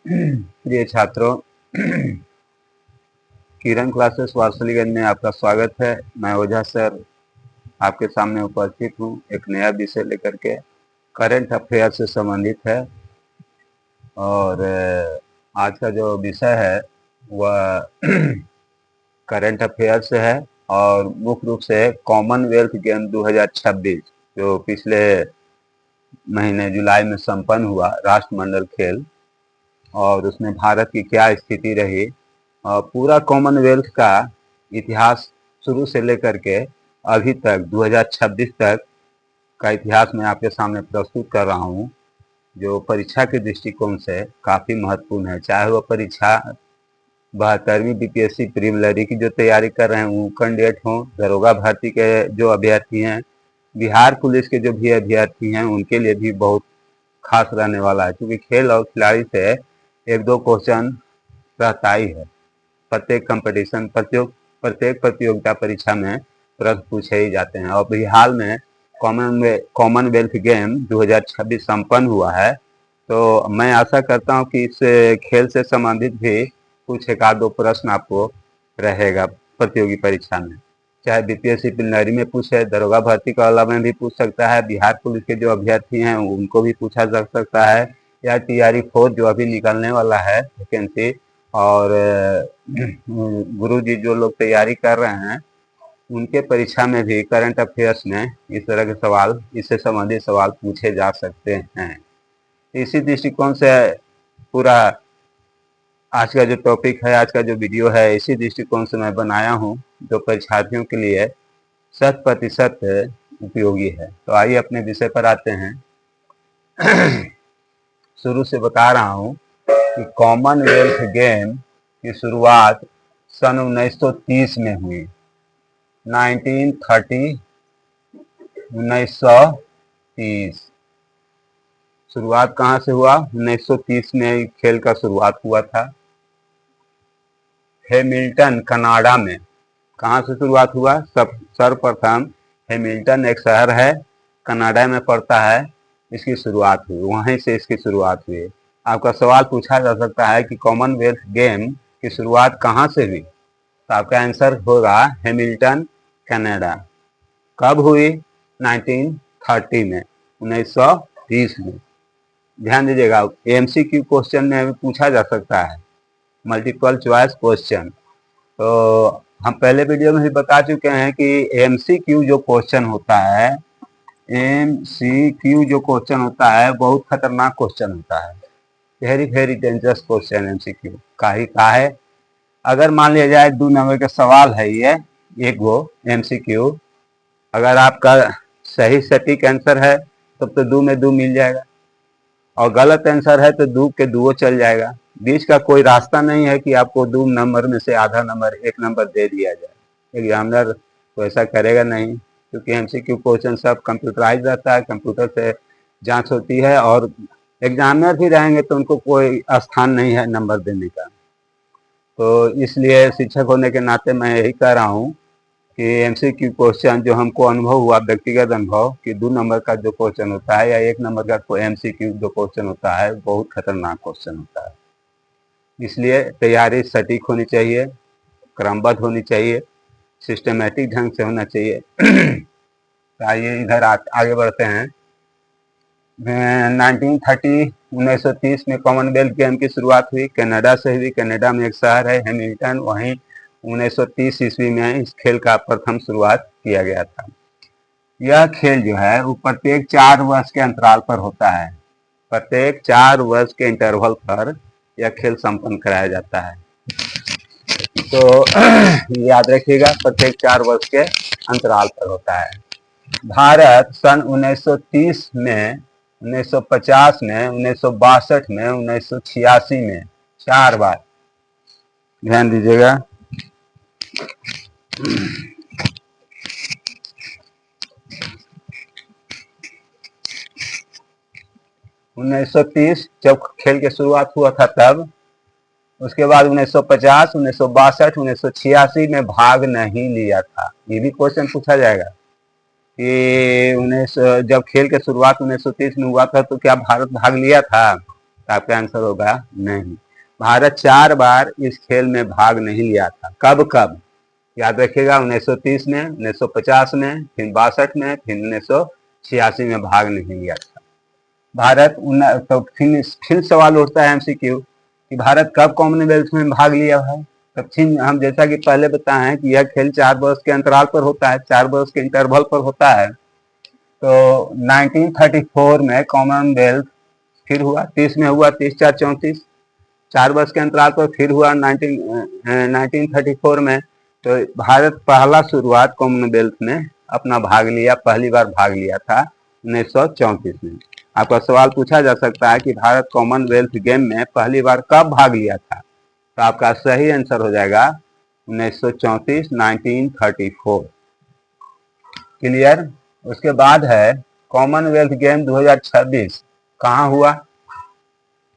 प्रिय छात्रों, किरण क्लासेस वारसलीगंज में आपका स्वागत है। मैं ओझा सर आपके सामने उपस्थित हूँ एक नया विषय लेकर के। करंट अफेयर से संबंधित है और आज का जो विषय है वह करंट अफेयर से है और मुख्य रूप से कॉमनवेल्थ गेम 2026 जो पिछले महीने जुलाई में संपन्न हुआ राष्ट्रमंडल खेल, और उसमें भारत की क्या स्थिति रही और पूरा कॉमनवेल्थ का इतिहास शुरू से लेकर के अभी तक 2026 तक का इतिहास मैं आपके सामने प्रस्तुत कर रहा हूँ, जो परीक्षा के दृष्टिकोण से काफ़ी महत्वपूर्ण है। चाहे वह परीक्षा 72वीं बीपीएससी प्रीलिमिनरी की जो तैयारी कर रहे हैं वो कैंडिडेट हों, दरोगा भर्ती के जो अभ्यर्थी हैं, बिहार पुलिस के जो भी अभ्यर्थी हैं, उनके लिए भी बहुत खास रहने वाला है, क्योंकि खेल और खिलाड़ी से एक दो क्वेश्चन रहता ही है। प्रत्येक कंपटीशन प्रत्येक प्रतियोगिता परीक्षा में प्रश्न पूछे ही जाते हैं। और अभी हाल में कॉमनवेल्थ गेम 2026 संपन्न हुआ है, तो मैं आशा करता हूं कि इस खेल से संबंधित भी कुछ एक आध दो प्रश्न आपको रहेगा प्रतियोगी परीक्षा में। चाहे बीपीएससी प्रीलिमिनरी में पूछे, दरोगा भर्ती का अलावा में भी पूछ सकता है, बिहार पुलिस के जो अभ्यर्थी हैं उनको भी पूछा जा सकता है, या टीआरई 4 जो अभी निकलने वाला है वैकेंसी, और गुरु जी जो लोग तैयारी कर रहे हैं उनके परीक्षा में भी करंट अफेयर्स में इस तरह के सवाल, इससे संबंधित सवाल पूछे जा सकते हैं। इसी दृष्टिकोण से पूरा आज का जो टॉपिक है, आज का जो वीडियो है, इसी दृष्टिकोण से मैं बनाया हूँ, जो परीक्षार्थियों के लिए 100% उपयोगी है। तो आइए अपने विषय पर आते हैं। शुरू से बता रहा हूँ कि कॉमनवेल्थ गेम की शुरुआत सन 1930 में हुई। 1930 शुरुआत कहाँ से हुआ? 1930 में खेल का शुरुआत हुआ था हैमिल्टन, कनाडा में। कहाँ से शुरुआत हुआ? सर्वप्रथम हैमिल्टन एक शहर है, कनाडा में पड़ता है, इसकी शुरुआत हुई, वहीं से इसकी शुरुआत हुई। आपका सवाल पूछा जा सकता है कि कॉमनवेल्थ गेम की शुरुआत कहाँ से हुई, तो आपका आंसर होगा हैमिल्टन, कनाडा। कब हुई? 1930 में, 1930 में। ध्यान दीजिएगा, एमसीक्यू क्वेश्चन में पूछा जा सकता है, मल्टीपल चॉइस क्वेश्चन। तो हम पहले वीडियो में भी बता चुके हैं कि एमसीक्यू जो क्वेश्चन होता है, एमसीक्यू जो क्वेश्चन होता है बहुत खतरनाक क्वेश्चन होता है, very very dangerous question MCQ का ही का है। अगर मान लिया जाए 2 नंबर का सवाल है ये एक वो एमसीक्यू, अगर आपका सही सटीक आंसर है तब तो 2 में 2 मिल जाएगा, और गलत आंसर है तो 2 के 2 चल जाएगा। बीच का कोई रास्ता नहीं है कि आपको 2 नंबर में से आधा नंबर 1 नंबर दे दिया जाए। एग्जामिनर तो ऐसा करेगा नहीं, क्योंकि एमसीक्यू क्वेश्चन सब कंप्यूटराइज रहता है, कंप्यूटर से जांच होती है, और एग्जामिनर भी रहेंगे तो उनको कोई स्थान नहीं है नंबर देने का। तो इसलिए शिक्षक होने के नाते मैं यही कह रहा हूँ कि एमसीक्यू क्वेश्चन जो हमको अनुभव हुआ, व्यक्तिगत अनुभव, कि 2 नंबर का जो क्वेश्चन होता है या 1 नंबर का एमसीक्यू जो क्वेश्चन होता है बहुत खतरनाक क्वेश्चन होता है। इसलिए तैयारी सटीक होनी चाहिए, क्रमबद्ध होनी चाहिए, सिस्टमेटिक ढंग से होना चाहिए। तो आइए इधर आगे बढ़ते हैं। 1930 में कॉमनवेल्थ गेम की शुरुआत हुई, कनाडा से हुई। कनाडा में एक शहर है हैमिल्टन, वहीं 1930 ईस्वी में इस खेल का प्रथम शुरुआत किया गया था। यह खेल जो है वो प्रत्येक 4 वर्ष के अंतराल पर होता है, प्रत्येक 4 वर्ष के इंटरवल पर यह खेल संपन्न कराया जाता है। तो याद रखिएगा, प्रत्येक 4 वर्ष के अंतराल पर होता है। भारत सन 1930 में, 1950 में, 1962 में, 1986 में 4 बार, ध्यान दीजिएगा, 1930 जब खेल की शुरुआत हुआ था तब, उसके बाद 1950, 1962, 1986 में भाग नहीं लिया था। ये भी क्वेश्चन पूछा जाएगा कि जब खेल की शुरुआत 1930 में हुआ था तो क्या भारत भाग लिया था? तो आपका आंसर होगा नहीं। भारत 4 बार इस खेल में भाग नहीं लिया था। कब कब याद रखिएगा, 1930 में, 1950 में, फिर 62 में, फिर 1986 में भाग नहीं लिया था भारत। तो फिर सवाल उठता है एमसीक्यू कि भारत कब कॉमनवेल्थ में भाग लिया है। तब फिर हम जैसा कि पहले बताए हैं कि यह खेल 4 वर्ष के अंतराल पर होता है, 4 वर्ष के इंटरवल पर होता है। तो 1934 में कॉमनवेल्थ फिर हुआ, 30 में हुआ, 30 4 34, 4 वर्ष के अंतराल पर फिर हुआ 1934 में। तो भारत पहला शुरुआत कॉमनवेल्थ में अपना भाग लिया, पहली बार भाग लिया था 1934 में। आपका सवाल पूछा जा सकता है कि भारत कॉमनवेल्थ गेम में पहली बार कब भाग लिया था। तो आपका सही आंसर हो जाएगा 1934, 1934। क्लियर। उसके बाद है कॉमनवेल्थ गेम 2026 कहाँ हुआ।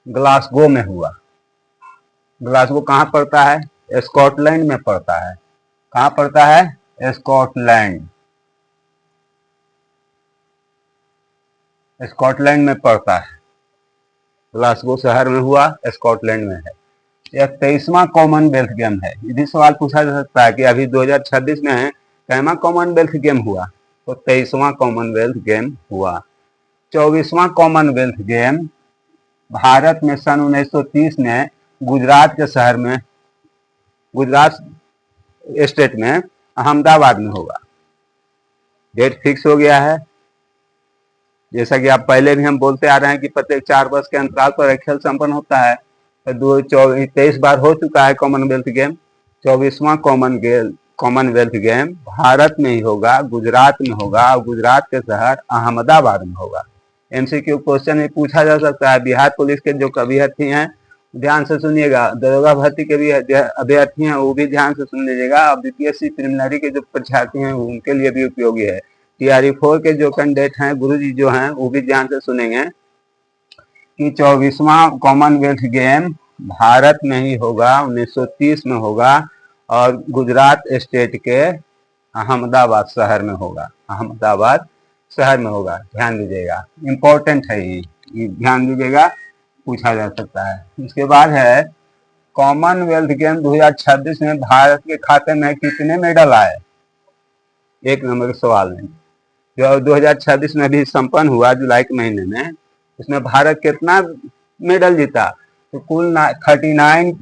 ग्लासगो में हुआ। ग्लासगो कहाँ पड़ता है, स्कॉटलैंड में पड़ता है। कहाँ पड़ता है, स्कॉटलैंड, स्कॉटलैंड में पड़ता है। ग्लासगो शहर में हुआ, स्कॉटलैंड में है। यह 23वां कॉमनवेल्थ गेम है। यदि सवाल पूछा जा सकता है कि अभी 2026 में है, कैमा कॉमनवेल्थ गेम हुआ, तो 23वां कॉमनवेल्थ गेम हुआ। 24वां कॉमनवेल्थ गेम भारत में सन 1930 में गुजरात के शहर में, गुजरात स्टेट में अहमदाबाद में होगा। डेट फिक्स हो गया है। जैसा कि आप पहले भी हम बोलते आ रहे हैं कि प्रत्येक 4 वर्ष के अंतराल पर एक खेल संपन्न होता है। तो 23 बार हो चुका है कॉमनवेल्थ गेम। 24वां कॉमनवेल्थ गेम भारत में ही होगा, गुजरात में होगा, और गुजरात के शहर अहमदाबाद में होगा। एमसीक्यू क्वेश्चन में पूछा जा सकता है। बिहार पुलिस के जो अभ्यर्थी हैं ध्यान से सुनिएगा, दरोगा भर्ती के भी अभ्यर्थी हैं वो भी ध्यान से सुन लीजिएगा, और बीपीएससी प्रिलिमिनरी के जो परीक्षार्थी हैं उनके लिए भी उपयोगी है। टीआरई 4 के जो कैंडिडेट हैं, गुरुजी जो हैं, वो भी ध्यान से सुनेंगे कि 24वां कॉमनवेल्थ गेम भारत में ही होगा, 1930 में होगा, और गुजरात स्टेट के अहमदाबाद शहर में होगा। अहमदाबाद शहर में होगा, ध्यान दीजिएगा, इंपॉर्टेंट है ये ध्यान दीजिएगा, पूछा जा सकता है। इसके बाद है कॉमनवेल्थ गेम 2026 में भारत के खाते में कितने मेडल आए। 1 नंबर के सवाल में जो 2026 में भी संपन्न हुआ जुलाई के महीने में, इसमें भारत कितना मेडल जीता। तो कुल 39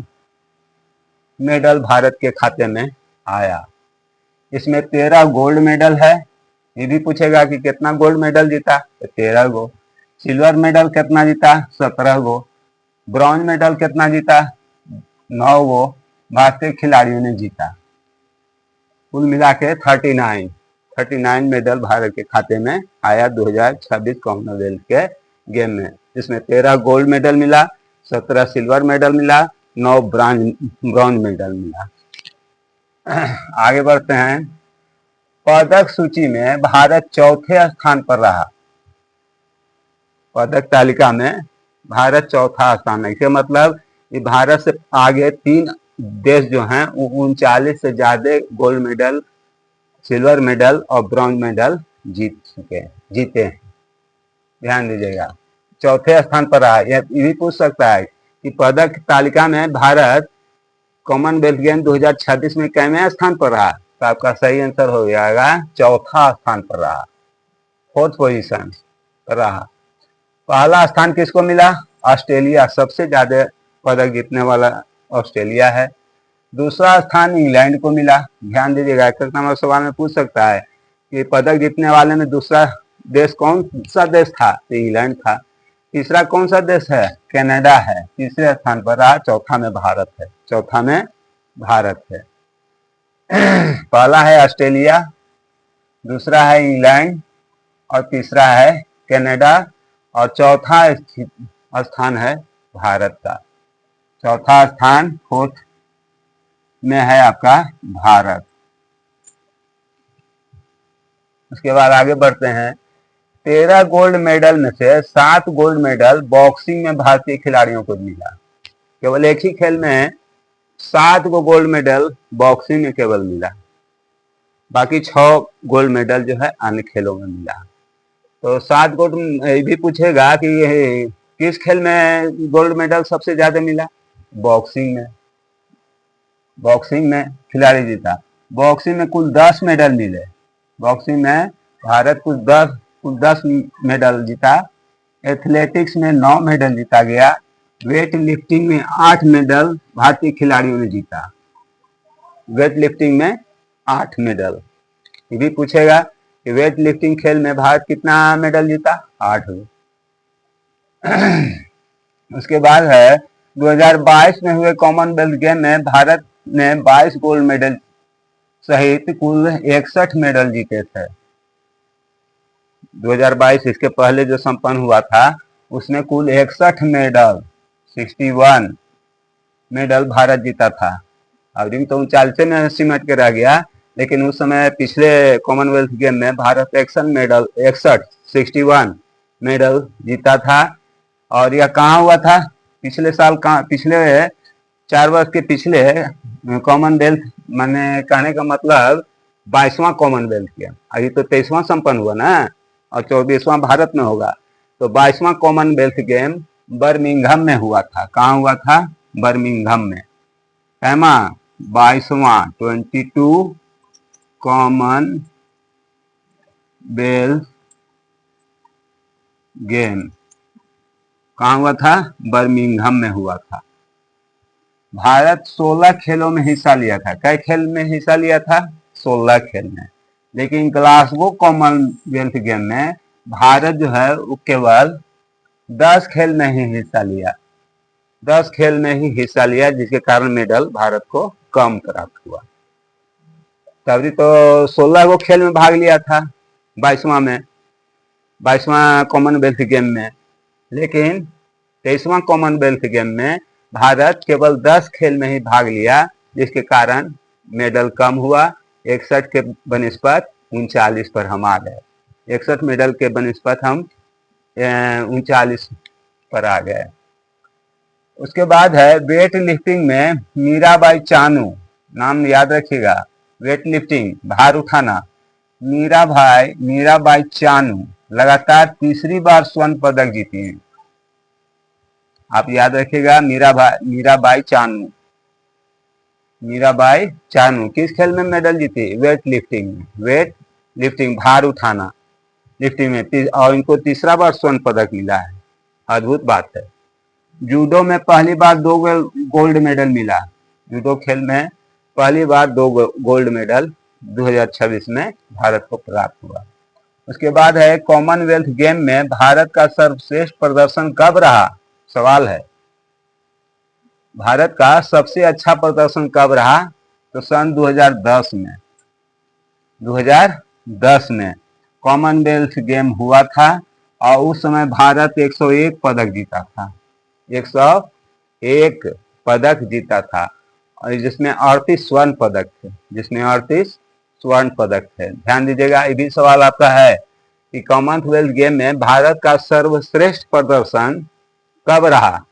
मेडल भारत के खाते में आया। इसमें 13 गोल्ड मेडल है। ये भी पूछेगा कि कितना गोल्ड मेडल जीता, तो 13 गो। सिल्वर मेडल कितना जीता, 17 गो। ब्रॉन्ज मेडल कितना जीता, 9 गो भारतीय खिलाड़ियों ने जीता। कुल मिला के 39 मेडल भारत के खाते में आया 2026 कॉमनवेल्थ के गेम में। इसमें 13 गोल्ड मेडल मिला, 17 सिल्वर मेडल मिला, 9 ब्रॉन्ज मेडल मिला। आगे बढ़ते हैं। पदक सूची में भारत चौथे स्थान पर रहा। पदक तालिका में भारत चौथा स्थान है। इसका मतलब ये भारत से आगे 3 देश जो हैं 39 से ज्यादा गोल्ड मेडल, सिल्वर मेडल और ब्रॉन्ज मेडल जीते हैं। ध्यान दीजिएगा, चौथे स्थान पर रहा। ये भी पूछ सकता है कि पदक तालिका में भारत कॉमनवेल्थ गेम 2026 में कैवें स्थान पर रहा। तो आपका सही आंसर हो जाएगा चौथा स्थान पर रहा, 4th पोजीशन पर रहा। पहला स्थान किसको मिला, ऑस्ट्रेलिया, सबसे ज्यादा पदक जीतने वाला ऑस्ट्रेलिया है। दूसरा स्थान इंग्लैंड को मिला। ध्यान दीजिएगा, 1 नंबर सवाल में पूछ सकता है कि पदक जीतने वाले में दूसरा देश कौन सा देश था, तो इंग्लैंड था। तीसरा कौन सा देश है, कनाडा है, तीसरे स्थान पर रहा। चौथा में भारत है, चौथा में भारत है। पहला है ऑस्ट्रेलिया, दूसरा है इंग्लैंड, और तीसरा है कनाडा, और चौथा स्थान है भारत का। चौथा स्थान 4th में है आपका भारत। उसके बाद आगे बढ़ते हैं। 13 गोल्ड मेडल में से 7 गोल्ड मेडल बॉक्सिंग में भारतीय खिलाड़ियों को मिला। केवल एक ही खेल में 7 गो गोल्ड मेडल बॉक्सिंग में केवल मिला, बाकी 6 गोल्ड मेडल जो है अन्य खेलों में मिला। तो 7 गोल्ड, ये भी पूछेगा कि ये किस खेल में गोल्ड मेडल सबसे ज्यादा मिला? बॉक्सिंग में। बॉक्सिंग में खिलाड़ी जीता। बॉक्सिंग में कुल 10 मेडल मिले। बॉक्सिंग में भारत कुल 10 मेडल जीता। एथलेटिक्स में 9 मेडल जीता गया। वेट लिफ्टिंग में 8 मेडल भारतीय खिलाड़ियों ने जीता। वेट लिफ्टिंग में 8 मेडल। ये भी पूछेगा कि वेट लिफ्टिंग खेल में भारत कितना मेडल जीता? 8। उसके बाद है 2022 में हुए कॉमनवेल्थ गेम में भारत ने 22 गोल्ड मेडल सहित कुल 61 मेडल जीते थे। 2022 इसके पहले जो संपन्न हुआ था उसमें कुल 61 मेडल 61 मेडल भारत जीता था। अभी तो 39 में सिमट के रह गया, लेकिन उस समय पिछले कॉमनवेल्थ गेम में भारत 61 मेडल जीता था। और यह कहाँ हुआ था? पिछले साल कहाँ? पिछले 4 वर्ष के पिछले कॉमनवेल्थ, मैंने कहने का मतलब 22वां कॉमनवेल्थ गेम। अभी तो 23वां संपन्न हुआ ना, और 24वां भारत में होगा। तो 22वां कॉमनवेल्थ गेम बर्मिंघम में हुआ था। कहाँ हुआ था? बर्मिंघम में। एमा 22वां 22 कॉमनवेल्थ गेम कहाँ हुआ था? बर्मिंघम में हुआ था। भारत 16 खेलों में हिस्सा लिया था। कई खेल में हिस्सा लिया था? 16 खेल में। लेकिन ग्लासगो कॉमनवेल्थ गेम में भारत जो है वो केवल 10 खेल में ही हिस्सा लिया। 10 खेल में ही हिस्सा लिया, जिसके कारण मेडल भारत को कम प्राप्त हुआ। तभी तो 16 गो खेल में भाग लिया था 22वां कॉमनवेल्थ गेम में। लेकिन 23वां कॉमनवेल्थ गेम में भारत केवल 10 खेल में ही भाग लिया, जिसके कारण मेडल कम हुआ। 61 के बनिस्पत 39 पर हम आ गए। 61 मेडल के बनिस्पत हम 39 पर आ गए। उसके बाद है वेट लिफ्टिंग में मीराबाई चानू, नाम याद रखिएगा। वेट लिफ्टिंग, भार उठाना, मीराबाई चानू लगातार तीसरी बार स्वर्ण पदक जीती हैं। आप याद रखिएगा, मीराबाई चानू किस खेल में मेडल जीती? वेट लिफ्टिंग में। वेट लिफ्टिंग, भार उठाना लिफ्टिंग में, और इनको तीसरा बार स्वर्ण पदक मिला है। अद्भुत बात है। जूडो में पहली बार 2 गोल्ड मेडल मिला। जूडो खेल में पहली बार 2 गोल्ड मेडल 2026 में भारत को प्राप्त हुआ। उसके बाद है कॉमनवेल्थ गेम में भारत का सर्वश्रेष्ठ प्रदर्शन कब रहा? सवाल है, भारत का सबसे अच्छा प्रदर्शन कब रहा? तो सन 2010 में। 2010 में कॉमनवेल्थ गेम हुआ था, और उस समय भारत 101 पदक जीता था। 101 पदक जीता था, और जिसमें 38 स्वर्ण पदक थे। ध्यान दीजिएगा, ये भी सवाल आता है कि कॉमनवेल्थ गेम में भारत का सर्वश्रेष्ठ प्रदर्शन कब रहा?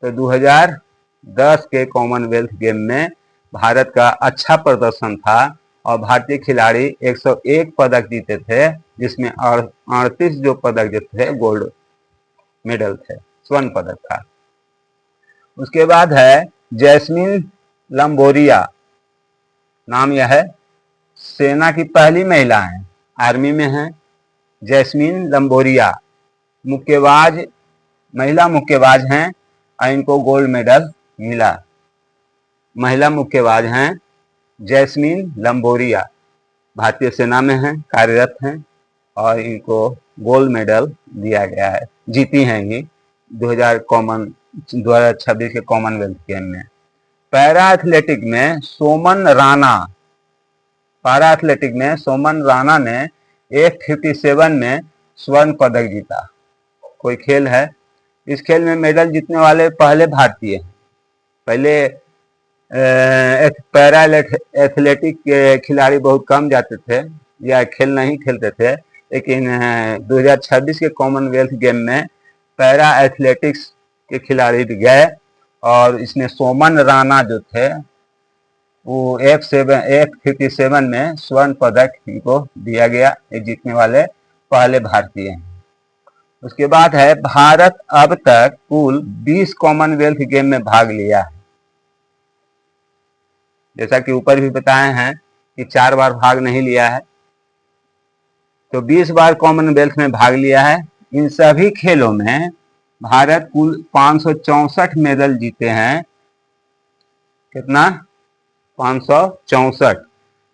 तो 2010 के कॉमनवेल्थ गेम में भारत का अच्छा प्रदर्शन था, और भारतीय खिलाड़ी 101 पदक जीते थे, जिसमें 38 जो पदक जीते थे गोल्ड मेडल थे, स्वर्ण पदक था। उसके बाद है जैस्मिन लंबोरिया, नाम यह है, सेना की पहली महिला है, आर्मी में है। जैस्मिन लंबोरिया महिला मुक्केबाज हैं, और इनको गोल्ड मेडल मिला। महिला मुक्केबाज हैं जैस्मिन लंबोरिया, भारतीय सेना में हैं, कार्यरत हैं, और इनको गोल्ड मेडल दिया गया है। जीती हैं ये 2026 के कॉमनवेल्थ गेम में। पैरा एथलेटिक में सोमन राणा ने 157 में स्वर्ण पदक जीता। कोई खेल है, इस खेल में मेडल जीतने वाले पहले भारतीय हैं। पहले पैरा एथलेटिक के खिलाड़ी बहुत कम जाते थे या खेल नहीं खेलते थे, लेकिन 2026 के कॉमनवेल्थ गेम में पैरा एथलेटिक्स के खिलाड़ी भी गए, और इसमें सोमन राणा जो थे वो 157 में स्वर्ण पदक इनको दिया गया। ये जीतने वाले पहले भारतीय हैं। उसके बाद है भारत अब तक कुल 20 कॉमनवेल्थ गेम में भाग लिया है। जैसा कि ऊपर भी बताए हैं कि 4 बार भाग नहीं लिया है, तो 20 बार कॉमनवेल्थ में भाग लिया है। इन सभी खेलों में भारत कुल 564 मेडल जीते हैं। कितना? 564,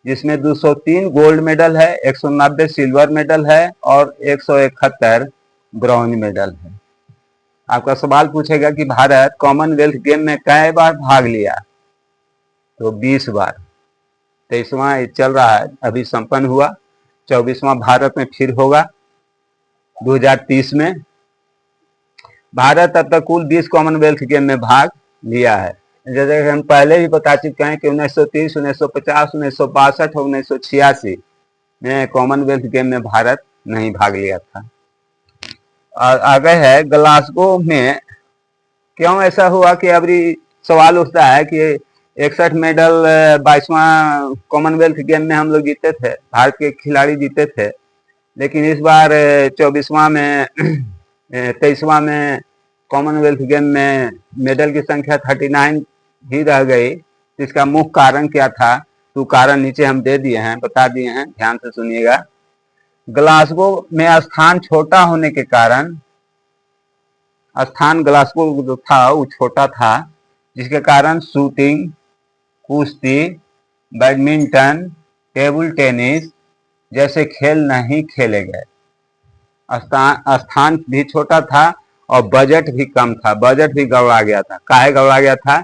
जिसमें 203 गोल्ड मेडल है, 190 सिल्वर मेडल है और 171 ब्रॉन्ज मेडल है। आपका सवाल पूछेगा कि भारत कॉमनवेल्थ गेम में कई बार भाग लिया, तो 20 बार। 23वां चल रहा है, अभी संपन्न हुआ। 24वां भारत में फिर होगा 2030 में। भारत अब तक कुल 20 कॉमनवेल्थ गेम में भाग लिया है। जैसे हम पहले भी बता चुके हैं कि 1930, 1950, 1962 और 1986 में कॉमनवेल्थ गेम में भारत नहीं भाग लिया था। और आगे है ग्लासगो में क्यों ऐसा हुआ कि अभी सवाल उठता है कि 61 मेडल 22वां कॉमनवेल्थ गेम में हम लोग जीते थे, भारत के खिलाड़ी जीते थे, लेकिन इस बार 24वां में 23वां में कॉमनवेल्थ गेम में मेडल की संख्या 39 ही रह गई। इसका मुख्य कारण क्या था? तो कारण नीचे हम दे दिए हैं, बता दिए हैं, ध्यान से सुनिएगा। ग्लासगो में स्थान छोटा होने के कारण, स्थान ग्लासगो जो था वो छोटा था, जिसके कारण शूटिंग, कुश्ती, बैडमिंटन, टेबल टेनिस जैसे खेल नहीं खेले गए। स्थान भी छोटा था और बजट भी कम था, बजट भी गड़बड़ा गया था। काहे गड़बड़ा गया था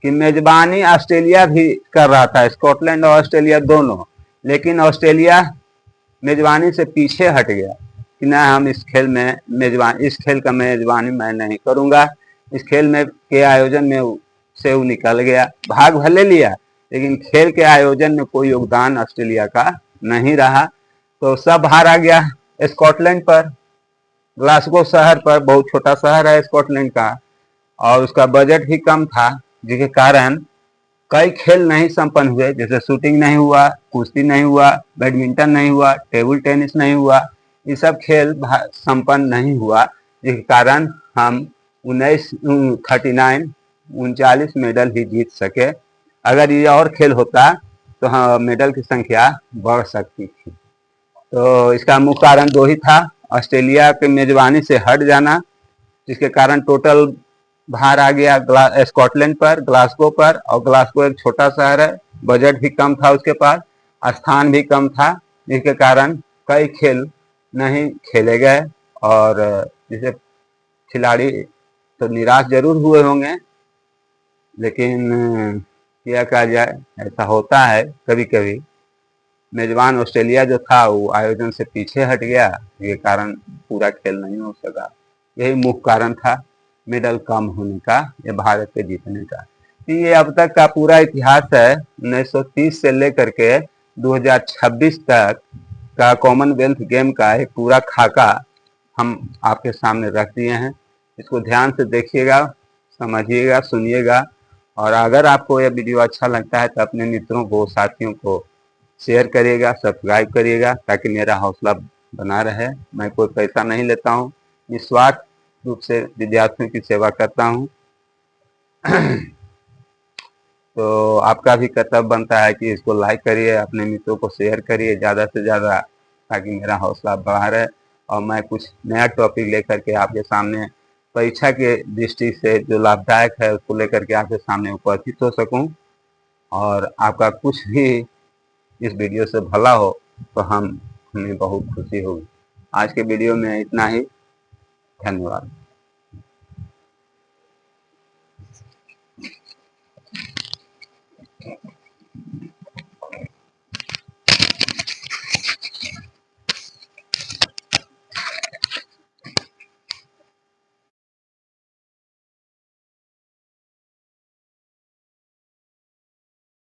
कि मेजबानी ऑस्ट्रेलिया भी कर रहा था, स्कॉटलैंड और ऑस्ट्रेलिया दोनों, लेकिन ऑस्ट्रेलिया मेजबानी से पीछे हट गया कि ना, हम इस खेल का मेजबानी मैं नहीं करूंगा। इस खेल में के आयोजन में से वो निकल गया। भाग भले लिया, लेकिन खेल के आयोजन में कोई योगदान ऑस्ट्रेलिया का नहीं रहा। तो सब भार आ गया स्कॉटलैंड पर, ग्लासगो शहर पर। बहुत छोटा शहर है स्कॉटलैंड का, और उसका बजट भी कम था, जिसके कारण कई खेल नहीं संपन्न हुए। जैसे शूटिंग नहीं हुआ, कुश्ती नहीं हुआ, बैडमिंटन नहीं हुआ, टेबल टेनिस नहीं हुआ। ये सब खेल संपन्न नहीं हुआ, जिसके कारण हम 39 मेडल ही जीत सके। अगर ये और खेल होता तो हाँ, मेडल की संख्या बढ़ सकती थी। तो इसका मुख्य कारण 2 ही था, ऑस्ट्रेलिया के मेजबानी से हट जाना, जिसके कारण टोटल भार आ गया स्कॉटलैंड पर, ग्लासगो पर। और ग्लासगो एक छोटा शहर है, बजट भी कम था उसके पास, स्थान भी कम था, जिसके कारण कई खेल नहीं खेले गए। और जिसे खिलाड़ी तो निराश जरूर हुए होंगे, लेकिन क्या कहा जाए, ऐसा होता है कभी कभी। मेजबान ऑस्ट्रेलिया जो था वो आयोजन से पीछे हट गया, ये कारण पूरा खेल नहीं हो सका। यही मुख्य कारण था मेडल कम होने का या भारत के जीतने का। ये अब तक का पूरा इतिहास है, 1930 से लेकर के 2026 तक का कॉमनवेल्थ गेम का एक पूरा खाका हम आपके सामने रख दिए हैं। इसको ध्यान से देखिएगा, समझिएगा, सुनिएगा। और अगर आपको यह वीडियो अच्छा लगता है तो अपने मित्रों को, साथियों को शेयर करिएगा, सब्सक्राइब करिएगा, ताकि मेरा हौसला बना रहे। मैं कोई पैसा नहीं लेता हूँ, निस्वार्थ रूप से विद्यार्थियों की सेवा करता हूँ। तो आपका भी कर्तव्य बनता है कि इसको लाइक करिए, अपने मित्रों को शेयर करिए ज़्यादा से ज़्यादा, ताकि मेरा हौसला बढ़ा रहे और मैं कुछ नया टॉपिक लेकर के आपके सामने परीक्षा के दृष्टि से जो लाभदायक है उसको लेकर के आपके सामने उपस्थित हो सकूं। और आपका कुछ भी इस वीडियो से भला हो तो हमें बहुत खुशी होगी। आज के वीडियो में इतना ही। धन्यवाद।